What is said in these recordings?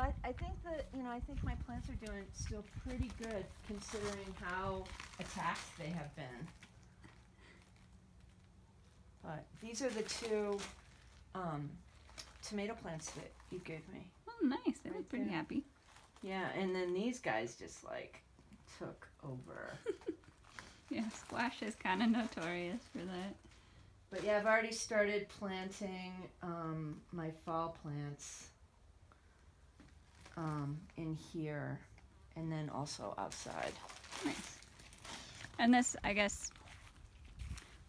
Well, I think that, I think my plants are doing still pretty good considering how attacked they have been. But these are the two tomato plants that you gave me. Oh, nice. They look pretty happy. Yeah, and then these guys just like took over. Yeah, squash is kind of notorious for that. But yeah, I've already started planting my fall plants in here and then also outside. Nice. And this, I guess,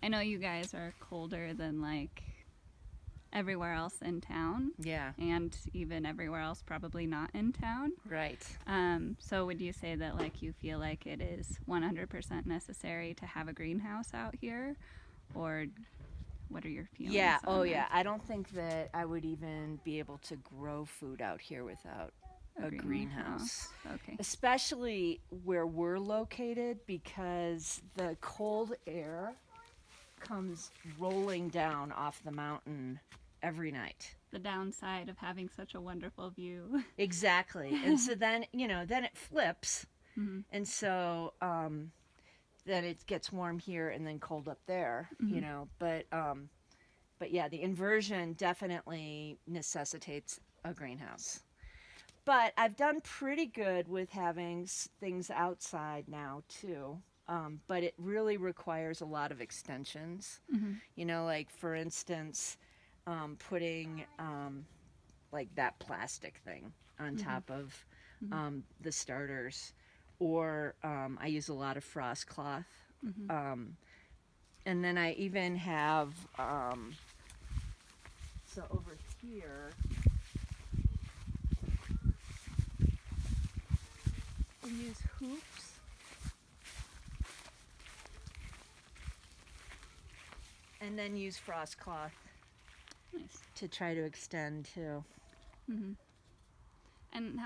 I know you guys are colder than like everywhere else in town. Yeah. And even everywhere else probably not in town. Right. So would you say that like you feel like it is 100% necessary to have a greenhouse out here? Or what are your feelings on that? Yeah. I don't think that I would even be able to grow food out here without a greenhouse. Okay. Especially where we're located, because the cold air comes rolling down off the mountain every night. The downside of having such a wonderful view. Exactly. And so then, then it flips. Mm-hmm. And so then it gets warm here and then cold up there, Mm-hmm. But yeah, the inversion definitely necessitates a greenhouse. But I've done pretty good with having things outside now too. But it really requires a lot of extensions. Mm-hmm. Like for instance, putting like that plastic thing on Mm-hmm. top of the starters, or I use a lot of frost cloth. Mm-hmm. And then I even have so over here. We use hoops. And then use frost cloth Nice. to try to extend too. Mm-hmm. And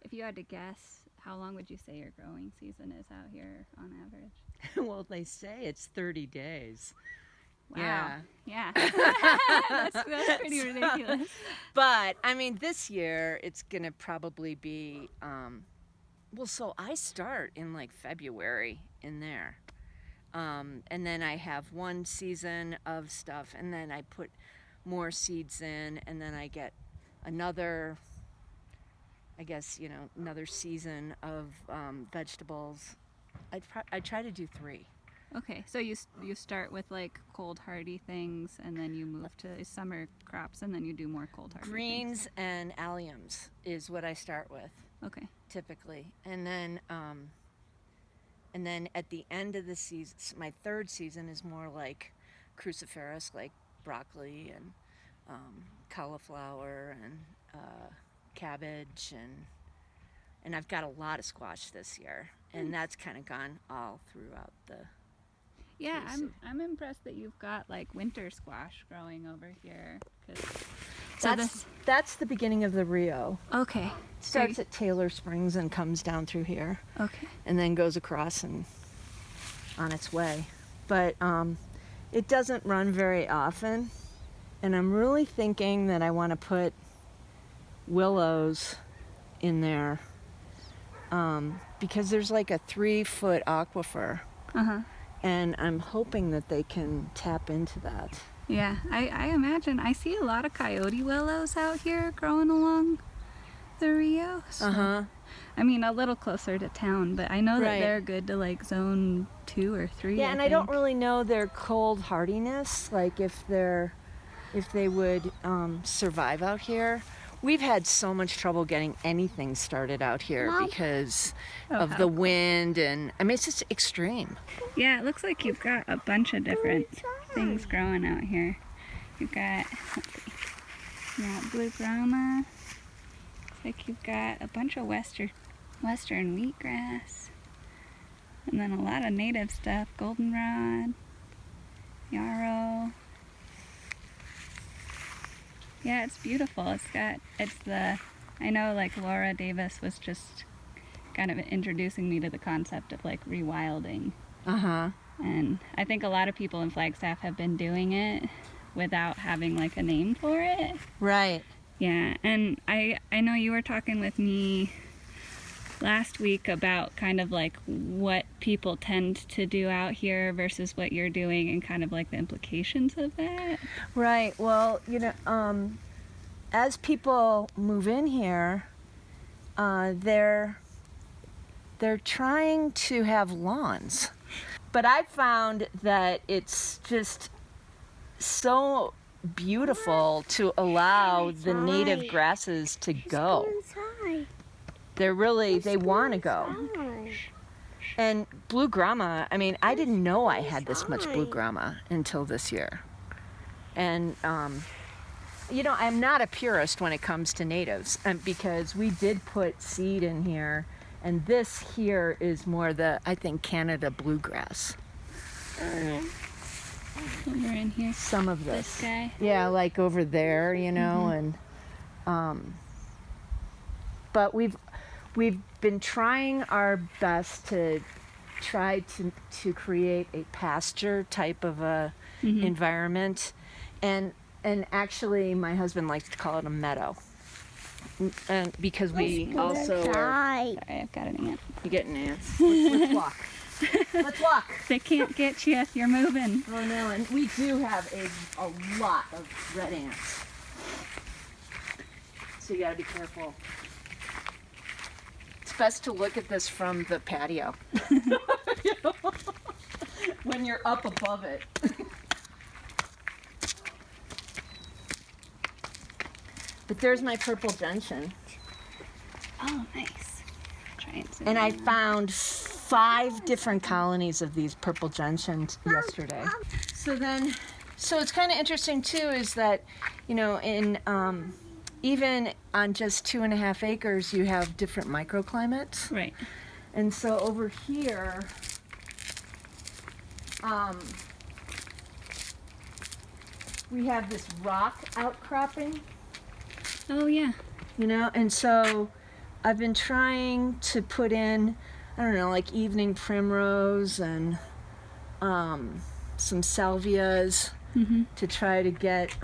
if you had to guess, how long would you say your growing season is out here on average? Well, they say it's 30 days. Wow. Yeah. That's pretty ridiculous. But, I mean, this year it's going to probably be, so I start in like February in there. And then I have one season of stuff, and then I put more seeds in, and then I get another, another season of vegetables. I try to do 3. Okay, so you start with like cold hardy things, and then you move to summer crops, and then you do more cold hardy Greens things. and alliums is what I start with. Okay. Typically, and then at the end of the season, my 3rd season is more like cruciferous, like broccoli and cauliflower and cabbage, and I've got a lot of squash this year, and that's kind of gone all throughout the. Yeah, I'm impressed that you've got like winter squash growing over here. That's the beginning of the Rio. Okay. Starts at Taylor Springs and comes down through here. Okay. And then goes across and on its way. But it doesn't run very often. And I'm really thinking that I want to put willows in there because there's like a 3-foot aquifer. Uh-huh. And I'm hoping that they can tap into that. Yeah, I imagine. I see a lot of coyote willows out here growing along the Rio. So, Uh-huh. I mean, a little closer to town, but I know that they're good to like zone 2 or 3. Yeah, and I don't really know their cold hardiness, like if they would survive out here. We've had so much trouble getting anything started out here because of the wind, and I mean it's just extreme. Yeah, it looks like you've got a bunch of different things growing out here. You've got, blue broma. Looks like you've got a bunch of western wheatgrass, and then a lot of native stuff: goldenrod, yarrow. Yeah, it's beautiful. I know like Laura Davis was just kind of introducing me to the concept of like rewilding. Uh-huh. And I think a lot of people in Flagstaff have been doing it without having like a name for it. Right. Yeah, and I know you were talking with me last week about kind of like what people tend to do out here versus what you're doing and kind of like the implications of that. Right. Well, as people move in here, they're trying to have lawns. But I found that it's just so beautiful to allow the native grasses to go. They want to go. And blue grama, I mean, I didn't know I had this much blue grama until this year. And, I'm not a purist when it comes to natives, because we did put seed in here, and this here is more I think, Canada bluegrass. Over in here. Some of This guy. Yeah, like over there, and but we've been trying our best to try to create a pasture type of a environment, and actually my husband likes to call it a meadow, and because we also Sorry, I've got an ant. you get an ant. Let's walk. Let's walk. They can't get you if you're moving. Oh no, and we do have a lot of red ants. So you gotta be careful. It's best to look at this from the patio. When you're up above it. But there's my purple gentian. Oh, nice. Try and zoom And I in. found 5 different colonies of these purple gentians yesterday. So it's kind of interesting too, is that, in even on just 2.5 acres, you have different microclimates. Right. And so over here, we have this rock outcropping, Oh, yeah. and so I've been trying to put in, I don't know, like evening primrose and some salvias to try to get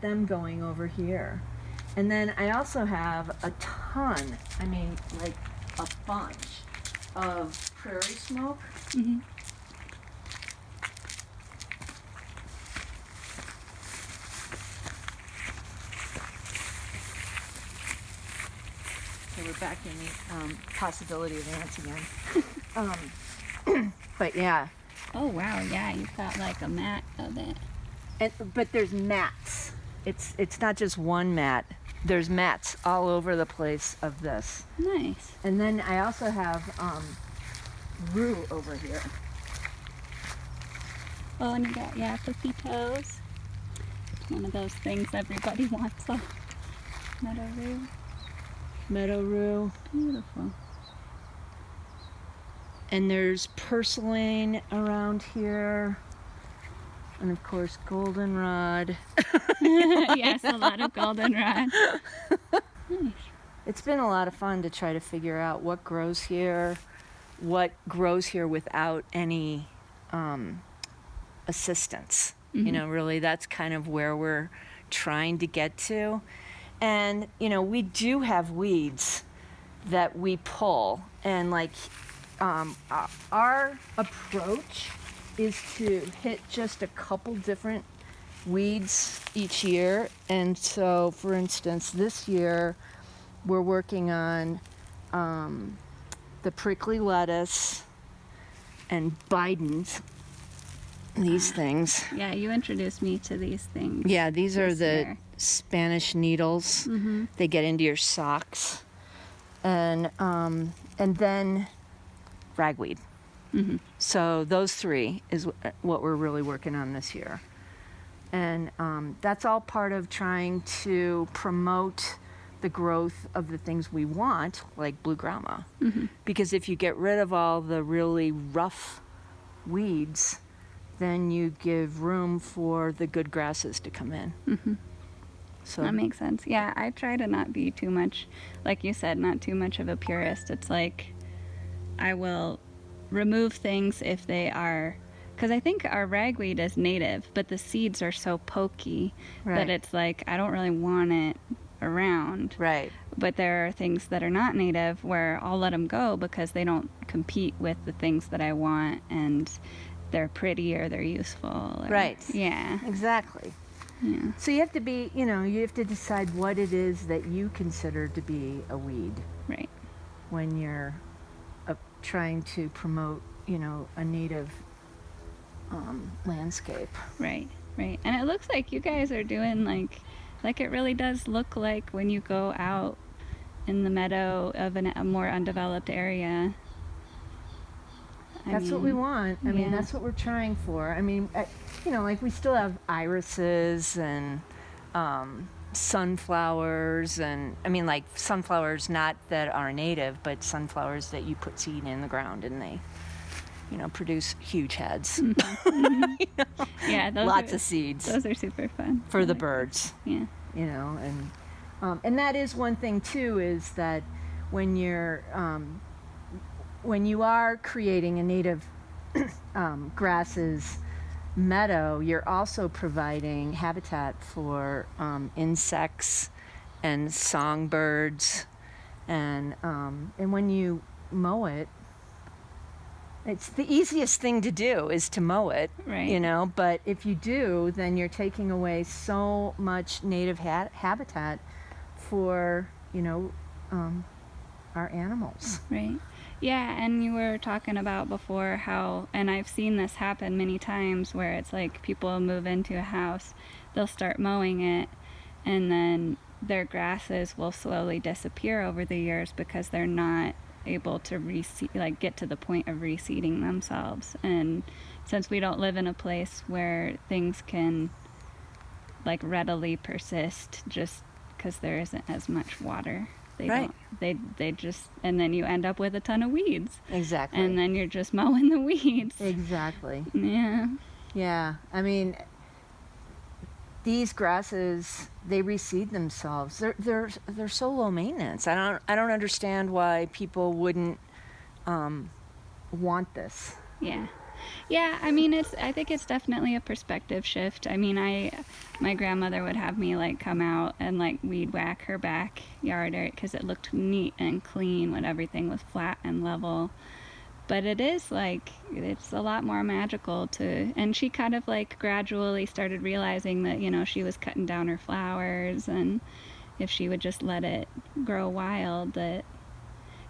them going over here. And then I also have a ton, like a bunch of prairie smoke. So we're back in the possibility of ants again. But yeah. Oh, wow. Yeah, you've got like a mat of it. But there's mats. It's not just one mat. There's mats all over the place of this. Nice. And then I also have rue over here. Oh, and you got, pepitos. It's one of those things everybody wants. So, meadow rue. Meadow rue. Beautiful. And there's purslane around here. And of course, goldenrod. Yes, a lot of goldenrod. Nice. It's been a lot of fun to try to figure out what grows here without any assistance. Really, that's kind of where we're trying to get to. And, we do have weeds that we pull. And, like, our approach is to hit just a couple different weeds each year. And so, for instance, this year we're working on the prickly lettuce and Bidens, these things. Yeah, you introduced me to these things. Yeah, these are the year. Spanish needles. They get into your socks. And then ragweed. So those 3 is what we're really working on this year. And that's all part of trying to promote the growth of the things we want, like blue grama. Because if you get rid of all the really rough weeds, then you give room for the good grasses to come in. So That makes sense. Yeah, I try to not be too much, like you said, not too much of a purist. It's like I will remove things if they are, because I think our ragweed is native, but the seeds are so pokey that it's like I don't really want it around. Right. But there are things that are not native where I'll let them go because they don't compete with the things that I want, and they're pretty or they're useful. Or, Right. Yeah. Exactly. Yeah. So you have to be, you have to decide what it is that you consider to be a weed Right. when you're trying to promote, a native landscape. Right. Right. And it looks like you guys are doing like it really does look like when you go out in the meadow of a more undeveloped area. That's what we want. I mean, that's what we're trying for. I mean, like we still have irises and sunflowers, and I mean, like sunflowers not that are native, but sunflowers that you put seed in the ground and they, produce huge heads. Yeah, lots of seeds. Those are super fun for the birds. Yeah. And that is one thing too, is that when you are creating a native grasses meadow, you're also providing habitat for insects and songbirds, and when you mow it, it's the easiest thing to do is to mow it, right. But if you do, then you're taking away so much native habitat for, our animals. Right. Yeah, and you were talking about before how, and I've seen this happen many times, where it's like people move into a house, they'll start mowing it, and then their grasses will slowly disappear over the years because they're not able to get to the point of reseeding themselves. And since we don't live in a place where things can readily persist just because there isn't as much water, they just, and then you end up with a ton of weeds. Exactly. And then you're just mowing the weeds. Exactly. Yeah. I mean, these grasses, they reseed themselves. They're so low maintenance. I don't understand why people wouldn't want this. Yeah, I mean, I think it's definitely a perspective shift. I mean, my grandmother would have me come out and weed whack her backyard because it looked neat and clean when everything was flat and level. But it is it's a lot more magical and she kind of gradually started realizing that, she was cutting down her flowers, and if she would just let it grow wild, that,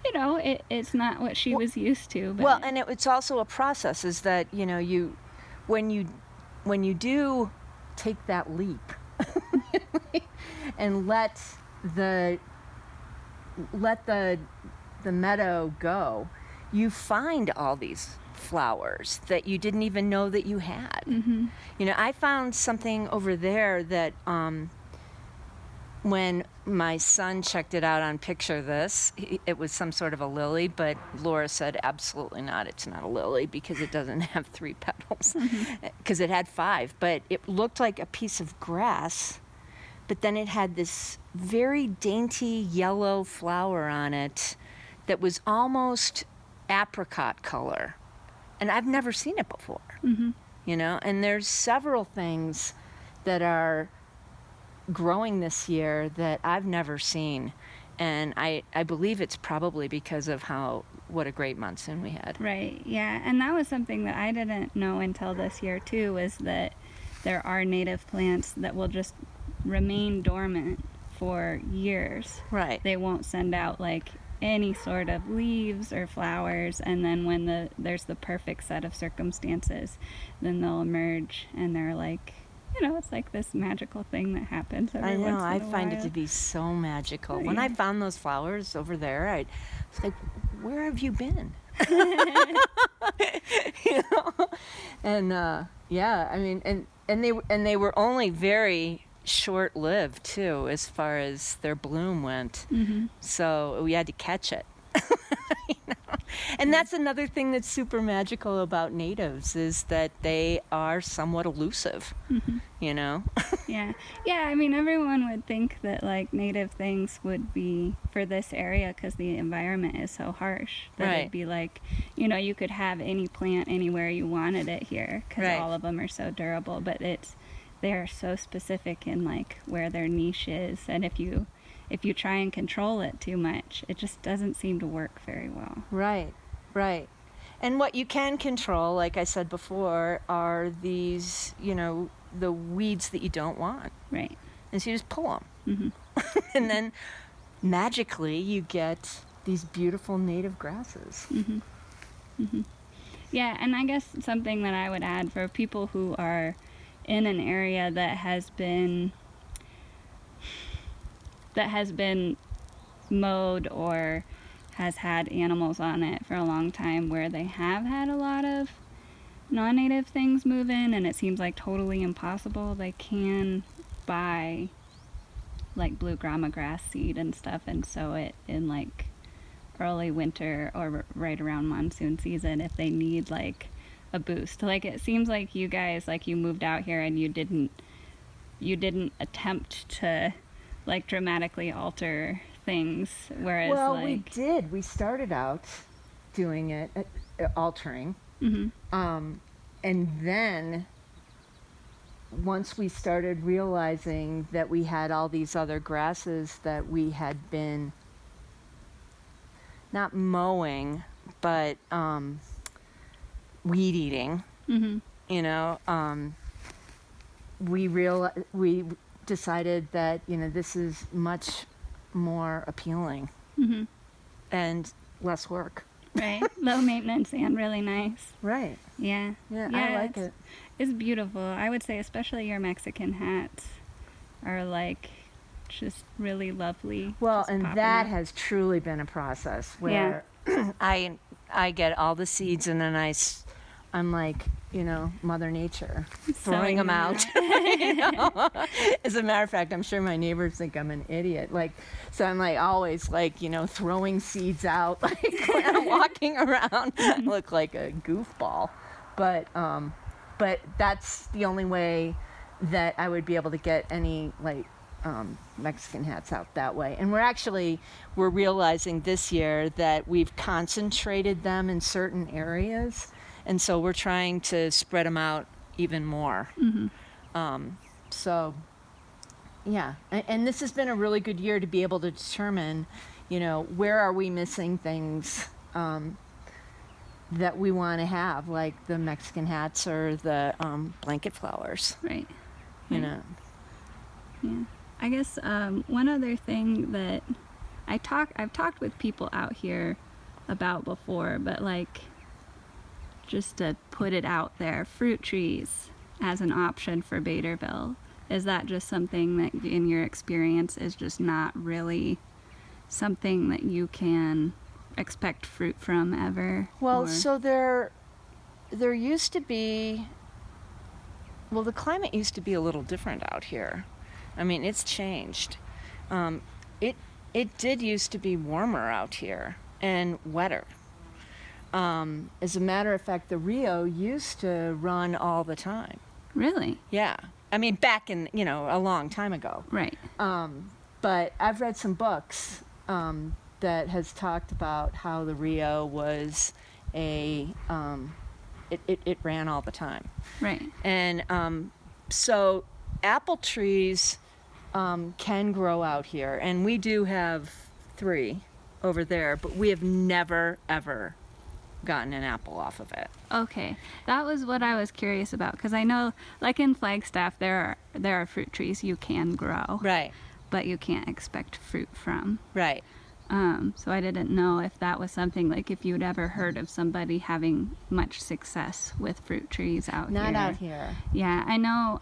it's not what she was used to. But. Well, and it's also a process, is that, when you do take that leap and let the meadow go, you find all these flowers that you didn't even know that you had. Mm-hmm. I found something over there that when my son checked it out on Picture This, it was some sort of a lily, but Laura said, absolutely not, it's not a lily because it doesn't have 3 petals, because it had 5, but it looked like a piece of grass, but then it had this very dainty yellow flower on it that was almost apricot color, and I've never seen it before. Mm-hmm. And there's several things that are growing this year that I've never seen, and I believe it's probably because of what a great monsoon we had. Right. Yeah, and that was something that I didn't know until this year too, was that there are native plants that will just remain dormant for years. Right. They won't send out any sort of leaves or flowers, and then when there's the perfect set of circumstances, then they'll emerge, and they're it's this magical thing that happens every once in a while. I find it to be so magical. When I found those flowers over there, I was like, where have you been? And I mean, and they were only very short-lived too, as far as their bloom went. Mm-hmm. So we had to catch it. And that's another thing that's super magical about natives is that they are somewhat elusive, you know? Yeah. Yeah, I mean, everyone would think that, like, native things would be for this area because the environment is so harsh. That Right. it'd be like, you know, you could have any plant anywhere you wanted it here because Right. all of them are so durable. But they're so specific in, like, where their niche is. And if you try and control it too much, it just doesn't seem to work very well. Right, right. And what you can control, like I said before, are these, you know, the weeds that you don't want. Right. And so you just pull them. Mm-hmm. And then magically you get these beautiful native grasses. Mm-hmm. Mm-hmm. Yeah, and I guess something that I would add for people who are in an area that has been mowed or has had animals on it for a long time, where they have had a lot of non-native things move in and it seems like totally impossible, they can buy like blue grama grass seed and stuff and sow it in like early winter or right around monsoon season if they need like a boost. Like, it seems like you guys, like, you moved out here and you didn't attempt to like dramatically alter things, whereas Well, like we did. We started out doing it, altering. And then once we started realizing that we had all these other grasses that we had been not mowing, but weed eating, you know, we decided that, you know, this is much more appealing and less work. right, low maintenance and really nice. Right. Yeah, I like it. It's beautiful. I would say especially your Mexican hats are like just really lovely. Well, just and popping that up. has truly been a process where I get all the seeds and then I'm like, you know, Mother Nature, throwing them out. You know? As a matter of fact, I'm sure my neighbors think I'm an idiot. Like, so I'm like always like, you know, throwing seeds out, like when I'm walking around. I look like a goofball, but that's the only way that I would be able to get any like Mexican hats out that way. And we're realizing this year that we've concentrated them in certain areas. And so we're trying to spread them out even more. So, yeah. And this has been a really good year to be able to determine, you know, where are we missing things that we want to have, like the Mexican hats or the blanket flowers. Right. You know. Yeah. I guess one other thing that I've talked with people out here about before, but like, just to put it out there, fruit trees as an option for Baderville. Is that just something that in your experience is just not really something that you can expect fruit from ever? Well, so there used to be, well, the climate used to be a little different out here. I mean, it's changed. It did used to be warmer out here and wetter. As a matter of fact, the Rio used to run all the time. Really? Yeah. I mean, back in, you know, a long time ago. Right. But I've read some books that has talked about how the Rio was it ran all the time. Right. And so apple trees can grow out here. And we do have 3 over there, but we have never, ever gotten an apple off of it. Okay, that was what I was curious about, because I know, like in Flagstaff, there are fruit trees you can grow, Right. but you can't expect fruit from. Right. So I didn't know if that was something, like if you'd ever heard of somebody having much success with fruit trees out here. Not out here. Yeah, I know.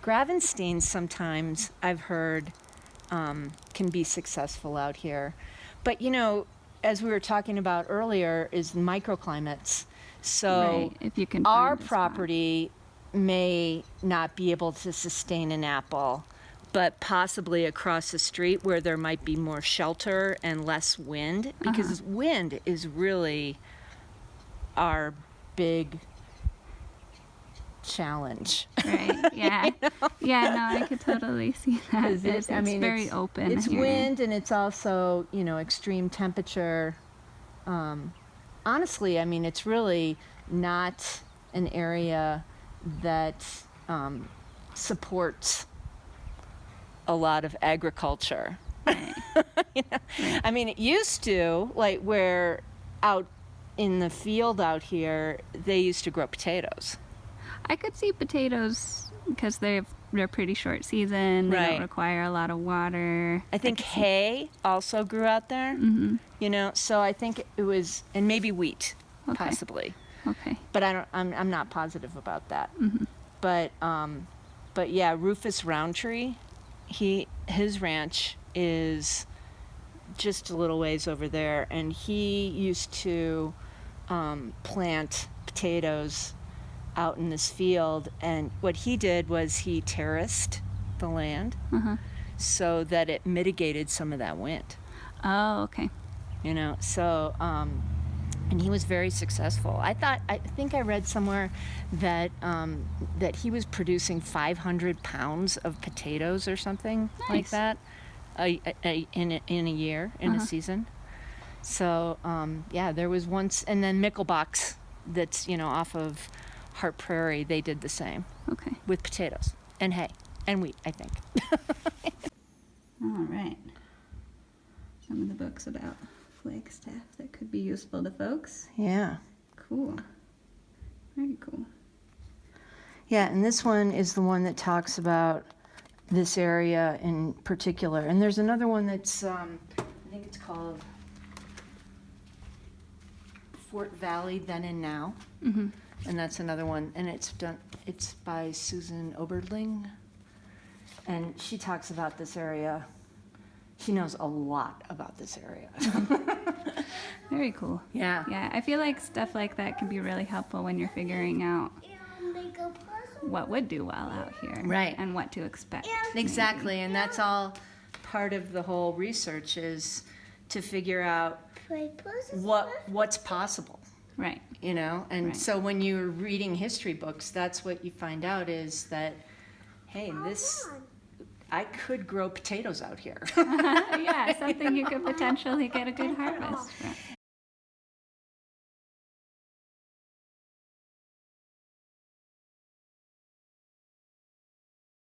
Gravensteins sometimes, I've heard, can be successful out here. But, you know, as we were talking about earlier, is microclimates. So right, if you can our find a spot. property may not be able to sustain an apple, but possibly across the street where there might be more shelter and less wind, because wind is really our big challenge. Right. Yeah. Yeah. No, I could totally see that. It's very open. It's here. wind, and it's also, extreme temperature. Honestly, I mean, it's really not an area that supports a lot of agriculture. Right. Right. I mean, it used to, like where out in the field out here, they used to grow potatoes. I could see potatoes because they're pretty short season. They Right. don't require a lot of water. I think hay also grew out there. So I think it was, and maybe wheat, Okay. possibly. Okay. But I'm not positive about that. But yeah, Rufus Roundtree, his ranch is just a little ways over there, and he used to plant potatoes out in this field, and what he did was he terraced the land so that it mitigated some of that wind. Oh, okay. So and he was very successful. I think I read somewhere that that he was producing 500 pounds of potatoes or something like Nice. that in a year, in a season. So yeah, there was once, and then Mickelbach's, that's off of Hart Prairie, they did the same Okay. with potatoes and hay and wheat, I think. All right. Some of the books about Flagstaff that could be useful to folks. Yeah. Cool. Very cool. Yeah, and this one is the one that talks about this area in particular. And there's another one that's, I think it's called Fort Valley Then and Now. And that's another one, and it's by Susan Oberling. And she talks about this area. She knows a lot about this area. Very cool. Yeah. Yeah, I feel like stuff like that can be really helpful when you're figuring out what would do well out here. Right. And what to expect. Exactly, and that's all part of the whole research, is to figure out what's possible. Right. And Right. so when you're reading history books, that's what you find out, is that, hey, I could grow potatoes out here. Yeah, something you could potentially get a good harvest from.